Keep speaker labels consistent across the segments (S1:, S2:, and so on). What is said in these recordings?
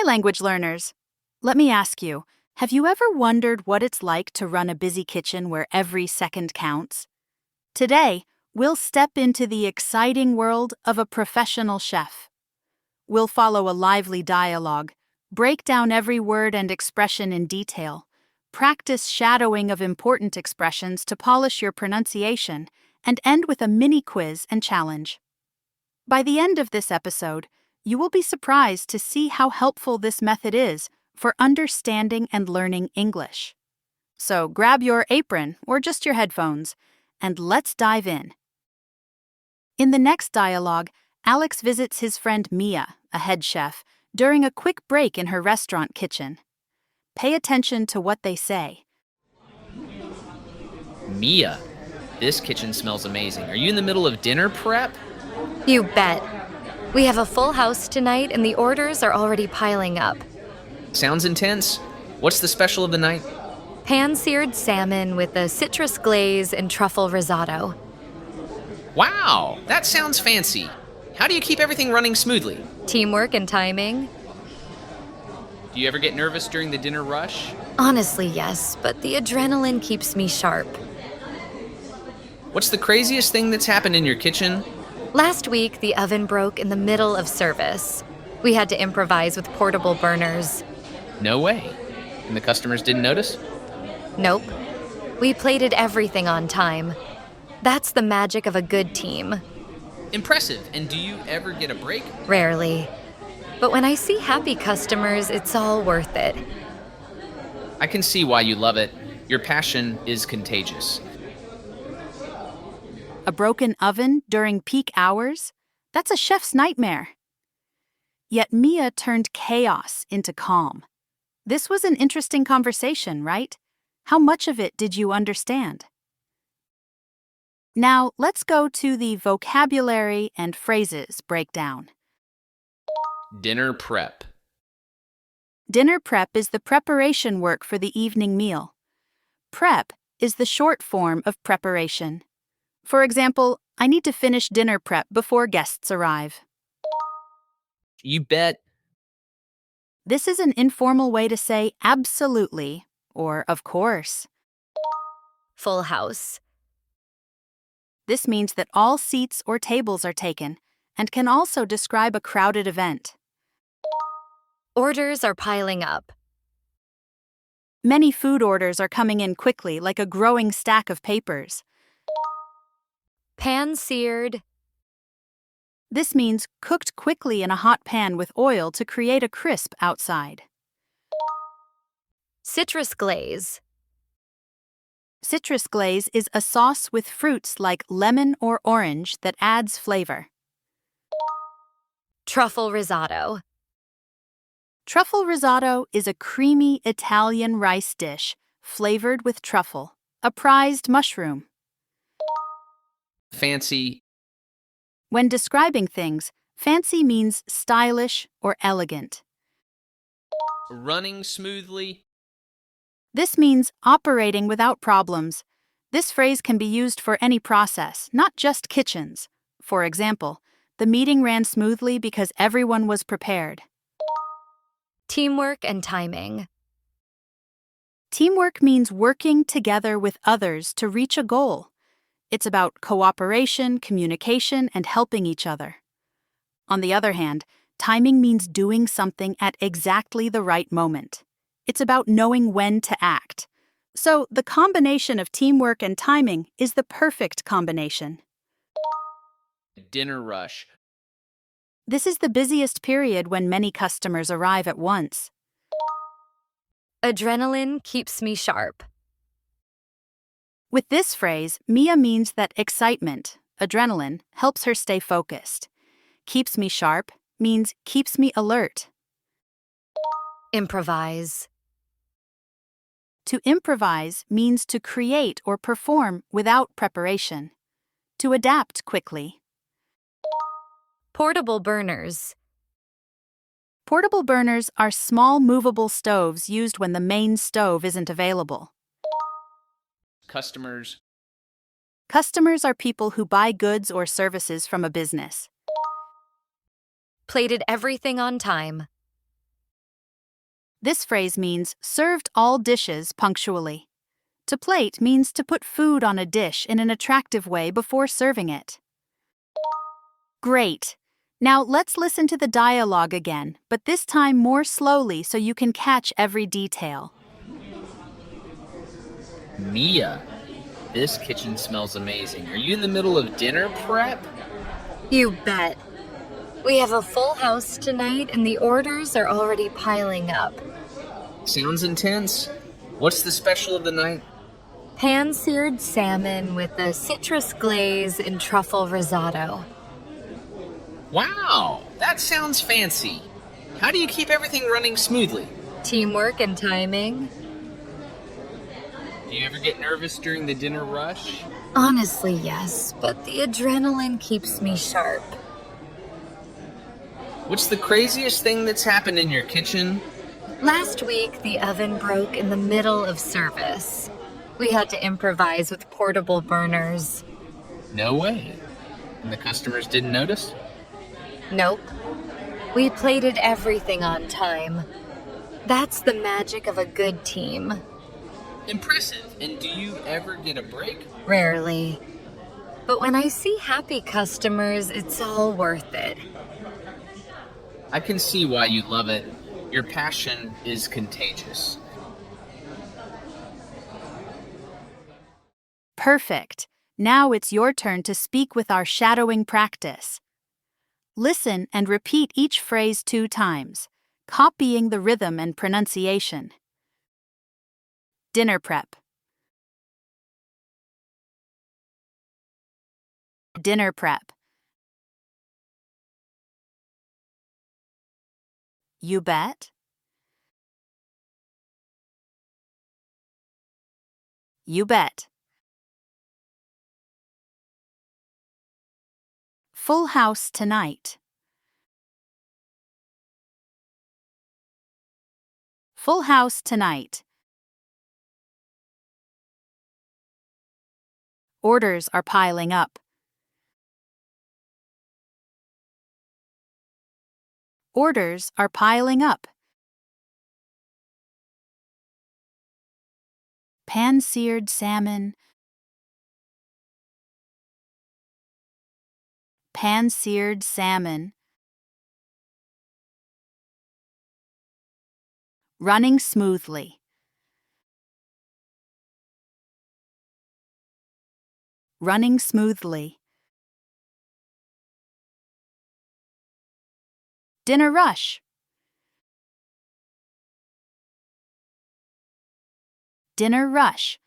S1: Hi, language learners. Let me ask you, have you ever wondered what it's like to run a busy kitchen where every second counts? Today, we'll step into the exciting world of a professional chef. We'll follow a lively dialogue, break down every word and expression in detail, practice shadowing of important expressions to polish your pronunciation, and end with a mini quiz and challenge. By the end of this episode, you will be surprised to see how helpful this method is for understanding and learning English. So grab your apron or just your headphones, and let's dive in. In the next dialogue, Alex visits his friend Mia, a head chef, during a quick break in her restaurant kitchen. Pay attention to what they say.
S2: Mia, this kitchen smells amazing. Are you in the middle of dinner prep?
S3: You bet. We have a full house tonight and the orders are already piling up.
S2: Sounds intense. What's the special of the night?
S3: Pan-seared salmon with a citrus glaze and truffle risotto.
S2: Wow, that sounds fancy. How do you keep everything running smoothly?
S3: Teamwork and timing?
S2: Do you ever get nervous during the dinner rush?
S3: Honestly, yes, but the adrenaline keeps me sharp.
S2: What's the craziest thing that's happened in your kitchen?
S3: Last week, the oven broke in the middle of service. We had to improvise with portable burners.
S2: No way. And the customers didn't notice?
S3: Nope. We plated everything on time. That's the magic of a good team.
S2: Impressive. And do you ever get a break?
S3: Rarely. But when I see happy customers, it's all worth it.
S2: I can see why you love it. Your passion is contagious.
S1: A broken oven during peak hours? That's a chef's nightmare. Yet Mia turned chaos into calm. This was an interesting conversation, right? How much of it did you understand? Now, let's go to the vocabulary and phrases breakdown.
S2: Dinner prep.
S1: Dinner prep is the preparation work for the evening meal. Prep is the short form of preparation. For example, I need to finish dinner prep before guests arrive.
S2: You bet.
S1: This is an informal way to say absolutely or of course.
S3: Full house.
S1: This means that all seats or tables are taken and can also describe a crowded event.
S3: Orders are piling up.
S1: Many food orders are coming in quickly, like a growing stack of papers.
S3: Pan-seared.
S1: This means cooked quickly in a hot pan with oil to create a crisp outside.
S3: Citrus glaze.
S1: Citrus glaze is a sauce with fruits like lemon or orange that adds flavor.
S3: Truffle risotto.
S1: Truffle risotto is a creamy Italian rice dish flavored with truffle, a prized mushroom.
S2: Fancy.
S1: When describing things, fancy means stylish or elegant.
S2: Running smoothly.
S1: This means operating without problems. This phrase can be used for any process, not just kitchens. For example, the meeting ran smoothly because everyone was prepared.
S3: Teamwork and timing.
S1: Teamwork means working together with others to reach a goal. It's about cooperation, communication, and helping each other. On the other hand, timing means doing something at exactly the right moment. It's about knowing when to act. So, the combination of teamwork and timing is the perfect combination.
S2: Dinner rush.
S1: This is the busiest period when many customers arrive at once.
S3: Adrenaline keeps me sharp.
S1: With this phrase, Mia means that excitement, adrenaline, helps her stay focused. Keeps me sharp means keeps me alert.
S3: Improvise.
S1: To improvise means to create or perform without preparation. To adapt quickly.
S3: Portable burners.
S1: Portable burners are small movable stoves used when the main stove isn't available.
S2: Customers.
S1: Customers are people who buy goods or services from a business.
S3: Plated everything on time.
S1: This phrase means served all dishes punctually. To plate means to put food on a dish in an attractive way before serving it. Great! Now let's listen to the dialogue again, but this time more slowly so you can catch every detail.
S2: Mia, this kitchen smells amazing. Are you in the middle of dinner prep?
S3: You bet. We have a full house tonight and the orders are already piling up.
S2: Sounds intense. What's the special of the night?
S3: Pan-seared salmon with a citrus glaze and truffle risotto.
S2: Wow, that sounds fancy. How do you keep everything running smoothly?
S3: Teamwork and timing.
S2: Do you ever get nervous during the dinner rush?
S3: Honestly, yes, but the adrenaline keeps me sharp.
S2: What's the craziest thing that's happened in your kitchen?
S3: Last week, the oven broke in the middle of service. We had to improvise with portable burners.
S2: No way. And the customers didn't notice?
S3: Nope. We plated everything on time. That's the magic of a good team.
S2: Impressive. And do you ever get a break?
S3: Rarely. But when I see happy customers, it's all worth it.
S2: I can see why you love it. Your passion is contagious.
S1: Perfect. Now it's your turn to speak with our shadowing practice. Listen and repeat each phrase 2 times, copying the rhythm and pronunciation. Dinner prep. Dinner prep. You bet. You bet. Full house tonight. Full house tonight. Orders are piling up. Orders are piling up. Pan-seared salmon. Pan-seared salmon. Running smoothly. Running smoothly. Dinner rush. Dinner rush.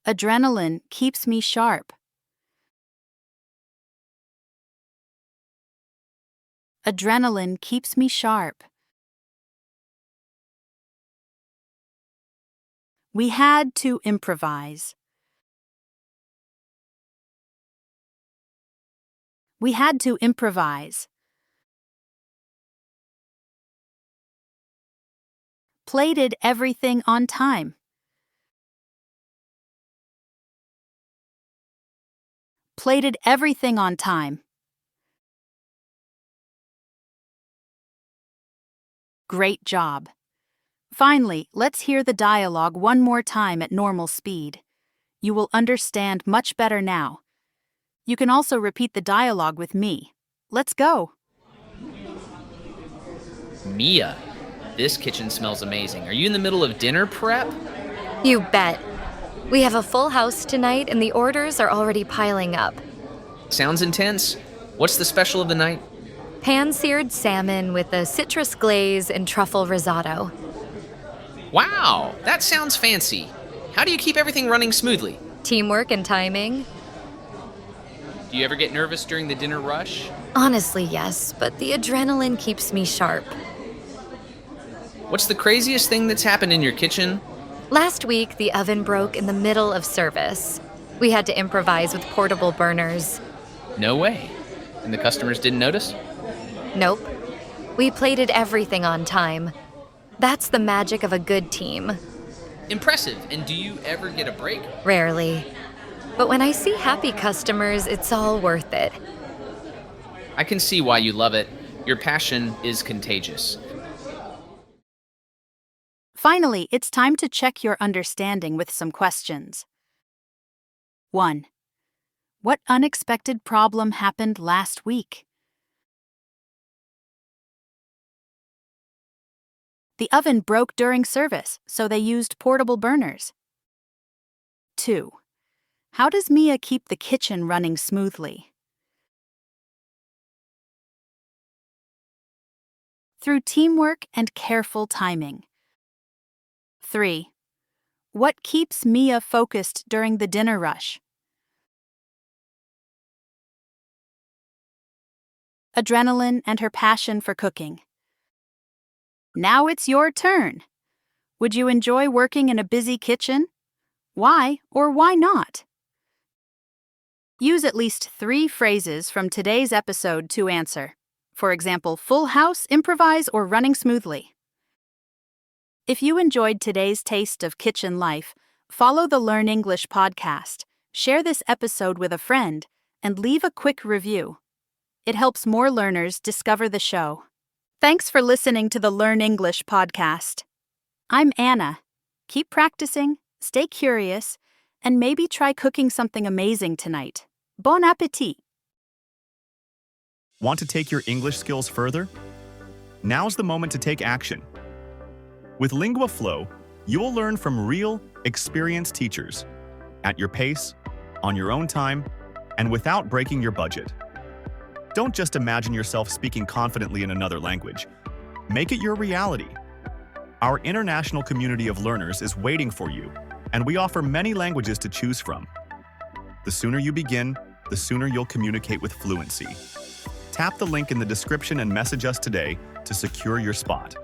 S1: Adrenaline keeps me sharp. Adrenaline keeps me sharp. We had to improvise. We had to improvise. Plated everything on time. Plated everything on time. Great job. Finally, let's hear the dialogue one more time at normal speed. You will understand much better now. You can also repeat the dialogue with me. Let's go.
S2: Mia, this kitchen smells amazing. Are you in the middle of dinner prep?
S3: You bet. We have a full house tonight and the orders are already piling up.
S2: Sounds intense. What's the special of the night?
S3: Pan-seared salmon with a citrus glaze and truffle risotto.
S2: Wow, that sounds fancy. How do you keep everything running smoothly?
S3: Teamwork and timing.
S2: Do you ever get nervous during the dinner rush?
S3: Honestly, yes, but the adrenaline keeps me sharp.
S2: What's the craziest thing that's happened in your kitchen?
S3: Last week, the oven broke in the middle of service. We had to improvise with portable burners.
S2: No way. And the customers didn't notice?
S3: Nope. We plated everything on time. That's the magic of a good team.
S2: Impressive. And do you ever get a break?
S3: Rarely. But when I see happy customers, it's all worth it.
S2: I can see why you love it. Your passion is contagious.
S1: Finally, it's time to check your understanding with some questions. 1. What unexpected problem happened last week? The oven broke during service, so they used portable burners. 2. How does Mia keep the kitchen running smoothly? Through teamwork and careful timing. 3. What keeps Mia focused during the dinner rush? Adrenaline and her passion for cooking. Now it's your turn. Would you enjoy working in a busy kitchen? Why or why not? Use at least 3 phrases from today's episode to answer. For example, full house, improvise, or running smoothly. If you enjoyed today's taste of kitchen life, follow the Learn English podcast, share this episode with a friend, and leave a quick review. It helps more learners discover the show. Thanks for listening to the Learn English podcast. I'm Anna. Keep practicing, stay curious, and maybe try cooking something amazing tonight. Bon appétit!
S4: Want to take your English skills further? Now's the moment to take action. With Lingua Flow, you'll learn from real, experienced teachers, at your pace, on your own time, and without breaking your budget. Don't just imagine yourself speaking confidently in another language. Make it your reality. Our international community of learners is waiting for you, and we offer many languages to choose from. The sooner you begin, the sooner you'll communicate with fluency. Tap the link in the description and message us today to secure your spot.